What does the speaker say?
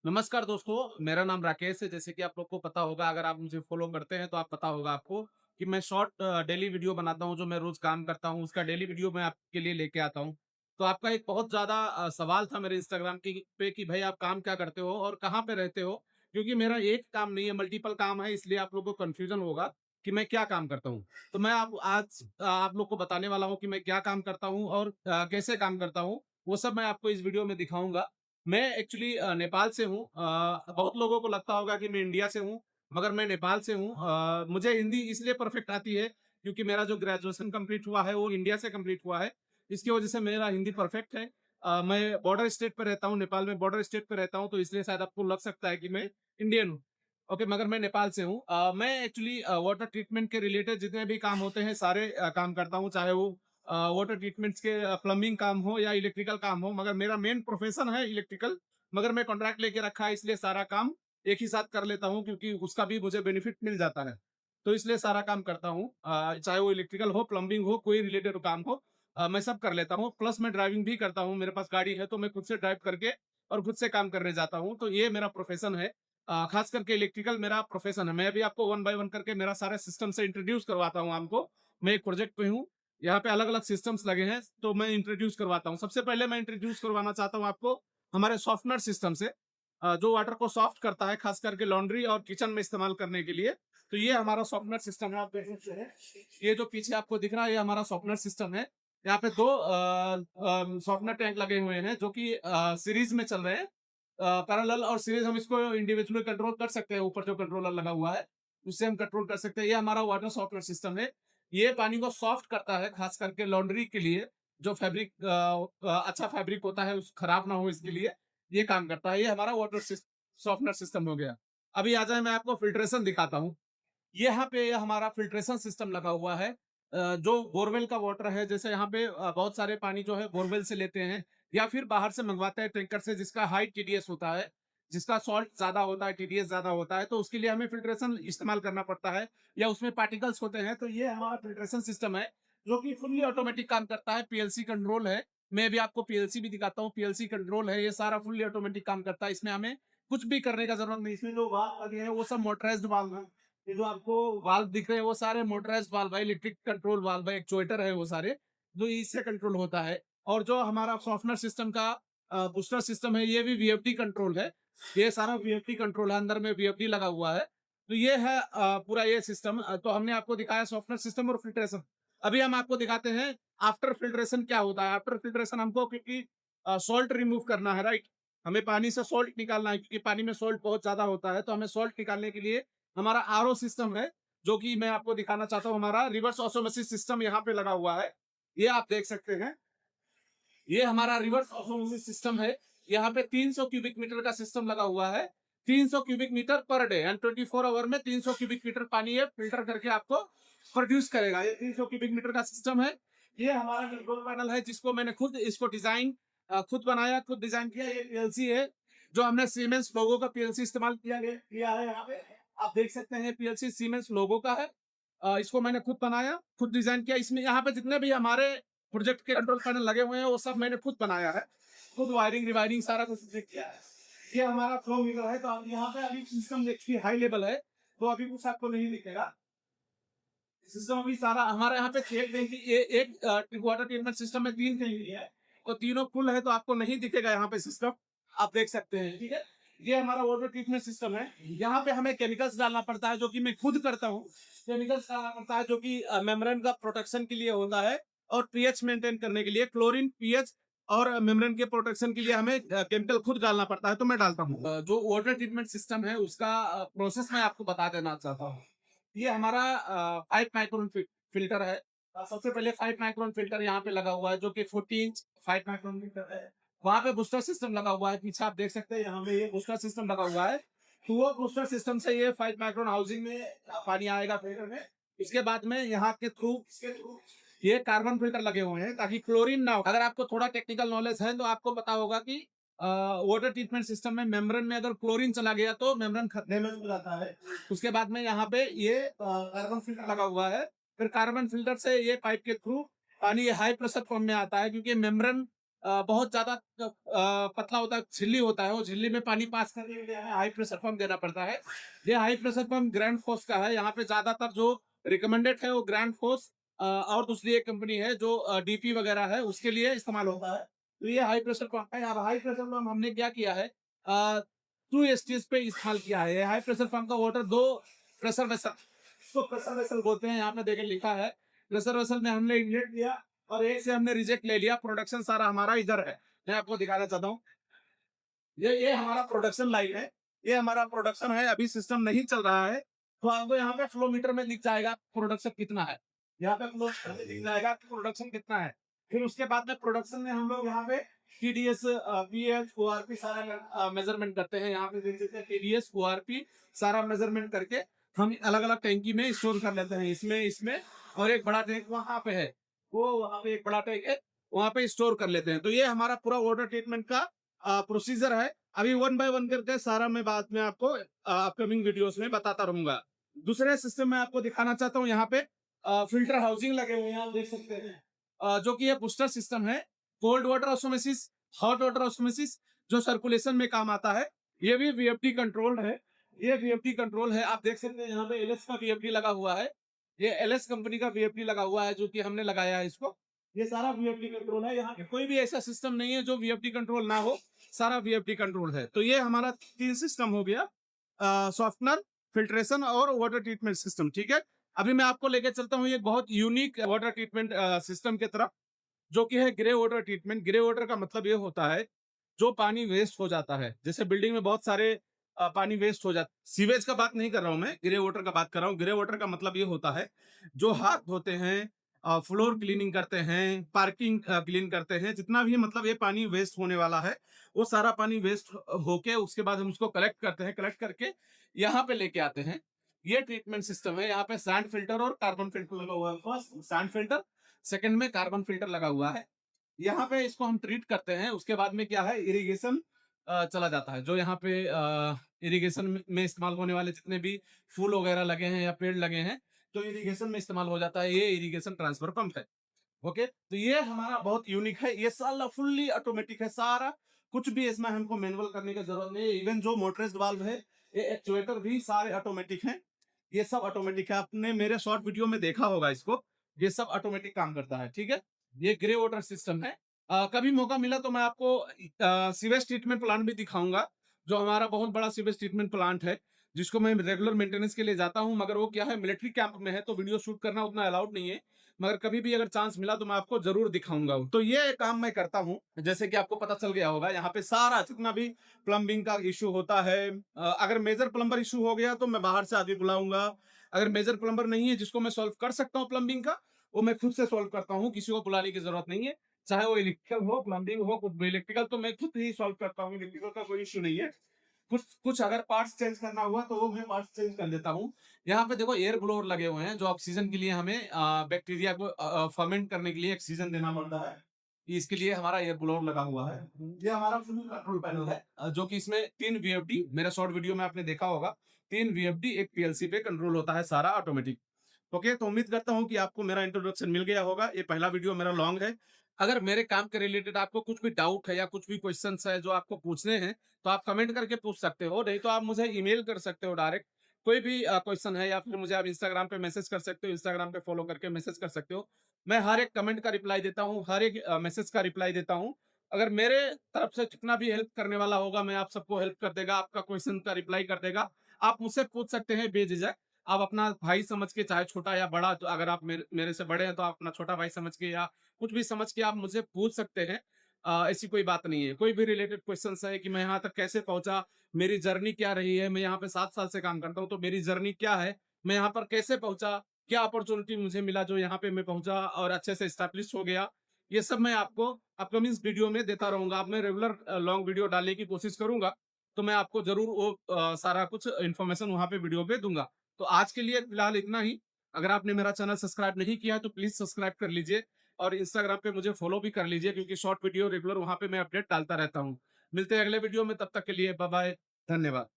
नमस्कार दोस्तों, मेरा नाम राकेश है। जैसे कि आप लोग को पता होगा, अगर आप मुझे फ़ॉलो करते हैं तो आप पता होगा आपको कि मैं शॉर्ट डेली वीडियो बनाता हूँ, जो मैं रोज़ काम करता हूँ, उसका डेली वीडियो मैं आपके लिए लेके आता हूँ। तो आपका एक बहुत ज़्यादा सवाल था मेरे इंस्टाग्राम की पे कि भाई आप काम क्या करते हो और कहाँ पे रहते हो? क्योंकि मेरा एक काम नहीं है, मल्टीपल काम है, इसलिए आप लोगों को कन्फ्यूज़न होगा कि मैं क्या काम करता हूँ। तो मैं आप आज आप लोग को बताने वाला हूँ कि मैं क्या काम करता हूँ और कैसे काम करता हूँ, वो सब मैं आपको इस वीडियो में दिखाऊँगा। मैं एक्चुअली नेपाल से हूँ। बहुत लोगों को लगता होगा कि मैं इंडिया से हूँ, मगर मैं नेपाल से हूँ। मुझे हिंदी इसलिए परफेक्ट आती है क्योंकि मेरा जो ग्रेजुएशन कंप्लीट हुआ है वो इंडिया से कंप्लीट हुआ है। इसकी वजह से मेरा हिंदी परफेक्ट है। मैं बॉर्डर स्टेट पे रहता हूँ, नेपाल में बॉर्डर स्टेट पे रहता हूँ, तो इसलिए शायद आपको लग सकता है कि मैं इंडियन हूँ। ओके, मगर मैं नेपाल से हूँ। मैं एक्चुअली वाटर ट्रीटमेंट के रिलेटेड जितने भी काम होते हैं सारे काम करता हूँ, चाहे वो वाटर ट्रीटमेंट्स के प्लम्बिंग काम हो या इलेक्ट्रिकल काम हो, मगर मेरा मेन प्रोफेशन है इलेक्ट्रिकल। मगर मैं कॉन्ट्रैक्ट लेके रखा है, इसलिए सारा काम एक ही साथ कर लेता हूँ क्योंकि उसका भी मुझे बेनिफिट मिल जाता है। तो इसलिए सारा काम करता हूँ, चाहे वो इलेक्ट्रिकल हो, प्लम्बिंग हो, कोई रिलेटेड काम हो, मैं सब कर लेता हूँ। प्लस मैं ड्राइविंग भी करता हूँ, मेरे पास गाड़ी है तो मैं खुद से ड्राइव करके और खुद से काम करने जाता हूँ। तो ये मेरा प्रोफेशन है। खास करके इलेक्ट्रिकल मेरा प्रोफेशन है। मैं भी आपको वन बाय वन करके मेरा सारा सिस्टम से इंट्रोड्यूस करवाता हूँ आपको। मैं एक प्रोजेक्ट पे हूँ, यहाँ पे अलग-अलग सिस्टम्स लगे हैं, तो मैं इंट्रोड्यूस करवाता हूँ। सबसे पहले मैं इंट्रोड्यूस करवाना चाहता हूँ आपको हमारे सॉफ्टनर सिस्टम से, जो वाटर को सॉफ्ट करता है, खास करके लॉन्ड्री और किचन में इस्तेमाल करने के लिए। तो ये हमारा सॉफ्टनर सिस्टम है, आप देख सकते हैं। ये जो पीछे आपको दिख रहा है, ये हमारा सॉफ्टनर सिस्टम है। यहाँ पे 2 सॉफ्टनर टैंक लगे हुए हैं, जो कि सीरीज में चल रहे हैं। पैरेलल और सीरीज हम इसको इंडिविजुअली कंट्रोल कर सकते हैं, ऊपर जो कंट्रोलर लगा हुआ है, उससे हम कंट्रोल कर सकते हैं। ये हमारा वाटर सॉफ्टनर सिस्टम है। ये पानी को सॉफ्ट करता है, खास करके लॉन्ड्री के लिए, जो फैब्रिक अच्छा फैब्रिक होता है, उस खराब ना हो इसके लिए ये काम करता है। ये हमारा वाटर सॉफ्टनर सिस्टम हो गया। अभी आ जाए मैं आपको फिल्ट्रेशन दिखाता हूँ। यहाँ पे हमारा फिल्ट्रेशन सिस्टम लगा हुआ है। जो बोरवेल का वाटर है, जैसे यहाँ पे बहुत सारे पानी जो है बोरवेल से लेते हैं या फिर बाहर से मंगवाते हैं टैंकर से, जिसका हाई टीडीएस होता है, जिसका सॉल्ट ज्यादा होता है, टीडीएस ज्यादा होता है, तो उसके लिए हमें फिल्ट्रेशन इस्तेमाल करना पड़ता है या उसमें पार्टिकल्स होते हैं। तो ये हमारा फिल्ट्रेशन सिस्टम है, जो कि फुल्ली ऑटोमेटिक काम करता है। पीएलसी कंट्रोल है। मैं भी आपको पीएलसी भी दिखाता हूँ। पीएलसी कंट्रोल है, ये सारा फुल्ली ऑटोमेटिक काम करता है। इसमें हमें कुछ भी करने का जरूरत नहीं। इसमें जो वाल्व लगे हैं वो सब मोटराइज्ड वाल्व है। ये जो आपको वाल्व दिख रहे हैं वो सारे मोटराइज्ड वाल्व है, इलेक्ट्रिक कंट्रोल वाल्व है, एक्चुएटर है वो सारे, जो इससे कंट्रोल होता है। और जो हमारा सॉफ्टनर सिस्टम का बूस्टर सिस्टम है, ये भी वीएफडी कंट्रोल है। ये सारा वीएफडी कंट्रोल है, अंदर में वीएफडी लगा हुआ है। तो ये है पूरा ये सिस्टम। तो हमने आपको दिखाया सॉफ्टनर सिस्टम और फिल्ट्रेशन। अभी हम आपको दिखाते हैं आफ्टर फिल्ट्रेशन क्या होता है। आफ्टर फिल्ट्रेशन हमको, क्योंकि सॉल्ट रिमूव करना है, राइट? हमें पानी से सॉल्ट निकालना है, क्योंकि पानी में सॉल्ट बहुत ज्यादा होता है, तो हमें सॉल्ट निकालने के लिए हमारा आरओ सिस्टम है, जो कि मैं आपको दिखाना चाहता हूँ। हमारा रिवर्स ऑस्मोसिस सिस्टम यहाँ पे लगा हुआ है, ये आप देख सकते हैं। ये हमारा रिवर्स ऑस्मोसिस सिस्टम है। यहाँ पे 300 क्यूबिक मीटर का सिस्टम लगा हुआ है। 300 cubic metre per day and 24 hour में 300 क्यूबिक मीटर पानी ये फिल्टर करके आपको प्रोड्यूस करेगा। ये 300 क्यूबिक मीटर का सिस्टम है। ये हमारा कंट्रोल पैनल है, जिसको मैंने खुद इसको डिजाइन खुद बनाया, खुद डिजाइन किया। ये पीएलसी है, जो हमने सीमेंस लोगो का पीएलसी इस्तेमाल किया है। यहाँ पे आप देख सकते हैं, पीएलसी सीमेंस लोगो का है। इसको मैंने खुद बनाया, खुद डिजाइन किया। इसमें यहाँ पे जितने भी हमारे प्रोजेक्ट के कंट्रोल पैनल लगे हुए हैं वो सब मैंने खुद बनाया है। खुद वायरिंग रिवायरिंग सारा कुछ चेक किया है। ये हमारा फ्लो मीटर है। तो अब यहाँ पे अभी सिस्टम देखिए हाई लेवल है, तो अभी कुछ आपको नहीं दिखेगा। सिस्टम अभी सारा हमारे यहाँ पे चेक देखिए, ये एक वाटर ट्रीटमेंट सिस्टम में 3 कहीं है, तो तीनों फुल है, तो आपको नहीं दिखेगा यहाँ पे सिस्टम। आप देख सकते हैं, ठीक है। ये हमारा वाटर ट्रीटमेंट सिस्टम है। यहाँ पे हमें केमिकल्स डालना पड़ता है, जो कि मैं खुद करता हूँ। केमिकल्स डालना पड़ता है, जो कि मेम्ब्रेन का प्रोटेक्शन के लिए होता है, और पीएच मेंटेन करने के लिए क्लोरीन, पीएच और मेम्ब्रेन के प्रोटेक्शन के लिए हमें केमिकल खुद डालना पड़ता है, तो मैं डालता हूँ। जो वाटर ट्रीटमेंट सिस्टम है उसका प्रोसेस मैं आपको बता देना चाहता हूँ। ये हमारा 5 माइक्रोन फिल्टर है। सबसे पहले 5 माइक्रोन फिल्टर यहाँ पे लगा हुआ है, जो कि 40 इंच 5 माइक्रोन फिल्टर है। वहां पे बूस्टर सिस्टम लगा हुआ है, पीछे आप देख सकते हैं, यहाँ पे ये बूस्टर सिस्टम लगा हुआ है। तो वो बूस्टर सिस्टम से ये 5 माइक्रोन हाउसिंग में पानी आएगा फिल्टर में। इसके बाद में यहाँ के थ्रू इसके थ्रू ये कार्बन फिल्टर लगे हुए हैं, ताकि क्लोरीन ना हो। अगर आपको थोड़ा टेक्निकल नॉलेज है तो आपको पता होगा कि वाटर ट्रीटमेंट सिस्टम में मेम्ब्रेन में अगर क्लोरीन चला गया तो मेम्ब्रेन खतरे में हो जाता है। उसके बाद में यहाँ पे ये कार्बन फिल्टर लगा हुआ है। फिर कार्बन फिल्टर से ये पाइप के थ्रू पानी हाई प्रेशर पंप में आता है, क्योंकि मेम्ब्रेन बहुत ज़्यादा पतला होता है, झिल्ली होता है, वो झिल्ली में पानी पास करने के लिए हमें हाई प्रेशर पंप देना पड़ता है। ये high pressure pump grand force का है, यहाँ पे ज़्यादातर जो रिकमेंडेड है वो ग्रैंड फोर्स और दूसरी एक कंपनी है जो डीपी वगैरह है उसके लिए इस्तेमाल होता है। तो ये हाई प्रेशर पंप है। अब हाई प्रेशर पंप हमने क्या किया है, 2 स्टेज पे इस्तेमाल किया है। ये हाई प्रेशर पंप का वाटर 2 प्रेशर वेसल, इसको प्रेशर वेसल बोलते हैं। यहाँ पे देखें लिखा है प्रेशर वेसल में हमने इनलेट दिया और एक से हमने रिजेक्ट ले लिया। प्रोडक्शन सारा हमारा इधर है, मैं आपको दिखाना चाहता हूँ। ये हमारा प्रोडक्शन लाइन है, ये हमारा प्रोडक्शन है। अभी सिस्टम नहीं चल रहा है तो आपको यहाँ पे फ्लो मीटर में दिख जाएगा प्रोडक्शन कितना है। यहाँ पे फ्लो मीटर में दिख जाएगा प्रोडक्शन कितना है। फिर उसके बाद में प्रोडक्शन में हम लोग यहाँ पे टीडीएस, पीएच, ओआरपी सारा मेजरमेंट करते हैं। यहाँ पे देख सकते हैं टीडीएस, ओआरपी सारा मेजरमेंट करके हम अलग अलग टैंकी में स्टोर कर लेते हैं। इसमें इसमें और एक बड़ा टैंक वहां पे है, वो वहां पे एक बड़ा टैंक है, वहां पे स्टोर कर लेते हैं। तो ये हमारा पूरा वाटर ट्रीटमेंट का प्रोसीजर है। अभी वन बाय वन करके सारा मैं बाद में आपको अपकमिंग वीडियोस में बताता रहूंगा। दूसरे सिस्टम में आपको दिखाना चाहता हूँ, यहाँ पे फिल्टर हाउसिंग लगे हुए हैं, आप देख सकते हैं। जो कि ये बूस्टर सिस्टम है, cold water osmosis, hot water osmosis, जो सर्कुलेशन में काम आता है। ये भी वीएफडी कंट्रोल्ड है, ये वीएफडी कंट्रोल है। आप देख सकते हैं यहाँ पे एलएस का वीएफडी लगा हुआ है, ये एलएस कंपनी का वीएफडी लगा हुआ है जो कि हमने लगाया है इसको। ये सारा वीएफडी कंट्रोल है, यहाँ पे कोई भी ऐसा सिस्टम नहीं है जो वीएफडी कंट्रोल ना हो, सारा वीएफडी कंट्रोल है। तो ये हमारा 3 सिस्टम हो गया, सॉफ्टनर, फिल्ट्रेशन और वाटर ट्रीटमेंट सिस्टम। ठीक है, अभी मैं आपको लेके चलता हूँ एक बहुत यूनिक वाटर ट्रीटमेंट सिस्टम की तरफ, जो कि है grey water treatment. Grey water का मतलब ये होता है जो पानी वेस्ट हो जाता है, जैसे बिल्डिंग में बहुत सारे पानी वेस्ट हो जाता, सीवेज का बात नहीं कर रहा हूं मैं, ग्रे वाटर का बात कर रहा हूँ। ग्रे वाटर का मतलब ये होता है जो हाथ धोते हैं, फ्लोर क्लीनिंग करते हैं, पार्किंग क्लीन करते हैं, जितना भी मतलब ये पानी वेस्ट होने वाला है, वो सारा पानी वेस्ट होके उसके बाद हम उसको कलेक्ट करते हैं, कलेक्ट करके यहाँ पे लेके आते हैं। ये ट्रीटमेंट सिस्टम है। यहाँ पे सैंड फिल्टर और कार्बन फिल्टर लगा हुआ है। फर्स्ट सैंड फिल्टर, सेकंड में कार्बन फिल्टर लगा हुआ है। यहाँ पे इसको हम ट्रीट करते हैं, उसके बाद में क्या है, इरिगेशन चला जाता है। जो यहाँ पे इरिगेशन में इस्तेमाल होने वाले जितने भी फूल वगैरह लगे हैं या पेड़ लगे हैं, तो इरिगेशन में इस्तेमाल हो जाता है। ये इरिगेशन ट्रांसफर पंप है। ओके, तो ये हमारा बहुत यूनिक है, ये सारा फुल्ली ऑटोमेटिक है सारा, कुछ भी इसमें हमको मैनुअल करने की जरूरत नहीं है। इवन जो मोटराइज्ड वाल्व है, ये एक्चुएटर भी सारे ऑटोमेटिक हैं, ये सब ऑटोमेटिक है। आपने मेरे शॉर्ट वीडियो में देखा होगा इसको, ये सब ऑटोमेटिक काम करता है। ठीक है, ये ग्रे वाटर सिस्टम है। कभी मौका मिला तो मैं आपको सीवेज ट्रीटमेंट प्लांट भी दिखाऊंगा, जो हमारा बहुत बड़ा सीवेज ट्रीटमेंट प्लांट है, जिसको मैं रेगुलर मेंटेनेंस के लिए जाता हूं। मगर वो क्या है, मिलिट्री कैंप में है, तो वीडियो शूट करना उतना अलाउड नहीं है। मगर कभी भी अगर चांस मिला तो मैं आपको जरूर दिखाऊंगा। तो ये काम मैं करता हूँ, जैसे कि आपको पता चल गया होगा, यहाँ पे सारा जितना भी प्लम्बिंग का इशू होता है, अगर मेजर प्लम्बर इशू हो गया तो मैं बाहर से आदमी बुलाऊंगा। अगर मेजर प्लम्बर नहीं है जिसको मैं सॉल्व कर सकता हूँ प्लम्बिंग का, वो मैं खुद से सॉल्व करता हूँ, किसी को बुलाने की जरूरत नहीं है। चाहे वो इलेक्ट्रिकल हो, प्लम्बिंग हो, कुछ भी इलेक्ट्रिकल तो मैं खुद ही सॉल्व करता हूँ, इलेक्ट्रिकल का कोई इशू नहीं है। कुछ कुछ अगर पार्ट्स चेंज करना हुआ तो वो मैं पार्ट्स चेंज कर देता हूँ। यहाँ पे देखो एयर ब्लोअर लगे हुए हैं, जो ऑक्सीजन के लिए हमें बैक्टीरिया को फर्मेंट करने के लिए ऑक्सीजन देना पड़ता है, इसके लिए हमारा एयर ब्लोअर लगा हुआ है। ये हमारा फुल कंट्रोल पैनल है, जो कि इसमें 3 वीएफडी, मेरा शॉर्ट वीडियो में आपने देखा होगा, 3 वीएफडी एक पीएलसी पे कंट्रोल होता है, सारा ऑटोमेटिक। ओके, तो उम्मीद करता हूँ कि आपको मेरा इंट्रोडक्शन मिल गया होगा। ये पहला वीडियो मेरा लॉन्ग है। अगर मेरे काम के रिलेटेड आपको कुछ भी डाउट है या कुछ भी क्वेश्चंस है जो आपको पूछने हैं, तो आप कमेंट करके पूछ सकते हो, नहीं तो आप मुझे ईमेल कर सकते हो डायरेक्ट। कोई भी क्वेश्चन है, या फिर मुझे आप इंस्टाग्राम पे मैसेज कर सकते हो, इंस्टाग्राम पे फॉलो करके मैसेज कर सकते हो। मैं हर एक कमेंट का रिप्लाई देता हूँ, हर एक मैसेज का रिप्लाई देता हूँ। अगर मेरे तरफ से जितना भी हेल्प करने वाला होगा, मैं आप सबको हेल्प कर देगा, आपका क्वेश्चन का रिप्लाई कर देगा। आप मुझसे पूछ सकते हैं बेझिझक, आप अपना भाई समझ के, चाहे छोटा या बड़ा, तो अगर आप मेरे से बड़े हैं तो आप अपना छोटा भाई समझ के या कुछ भी समझ के आप मुझसे पूछ सकते हैं। ऐसी कोई बात नहीं है। कोई भी रिलेटेड क्वेश्चन है कि मैं यहाँ तक कैसे पहुंचा, मेरी जर्नी क्या रही है, मैं यहाँ पे 7 साल से काम करता हूँ, तो मेरी जर्नी क्या है, मैं यहाँ पर कैसे पहुंचा, क्या अपॉर्चुनिटी मुझे मिला जो यहाँ पे मैं पहुंचा और अच्छे से स्टैब्लिश हो गया, ये सब मैं आपको अपकमिंग वीडियो में देता रहूंगा। अब मैं रेगुलर लॉन्ग वीडियो डालने की कोशिश करूंगा, तो मैं आपको जरूर वो सारा कुछ इन्फॉर्मेशन वहां पे वीडियो पे दूंगा। तो आज के लिए फिलहाल इतना ही। अगर आपने मेरा चैनल सब्सक्राइब नहीं किया है तो प्लीज सब्सक्राइब कर लीजिए, और इंस्टाग्राम पे मुझे फॉलो भी कर लीजिए, क्योंकि शॉर्ट वीडियो रेगुलर वहां पे मैं अपडेट डालता रहता हूँ। मिलते हैं अगले वीडियो में, तब तक के लिए बाय बाय, धन्यवाद।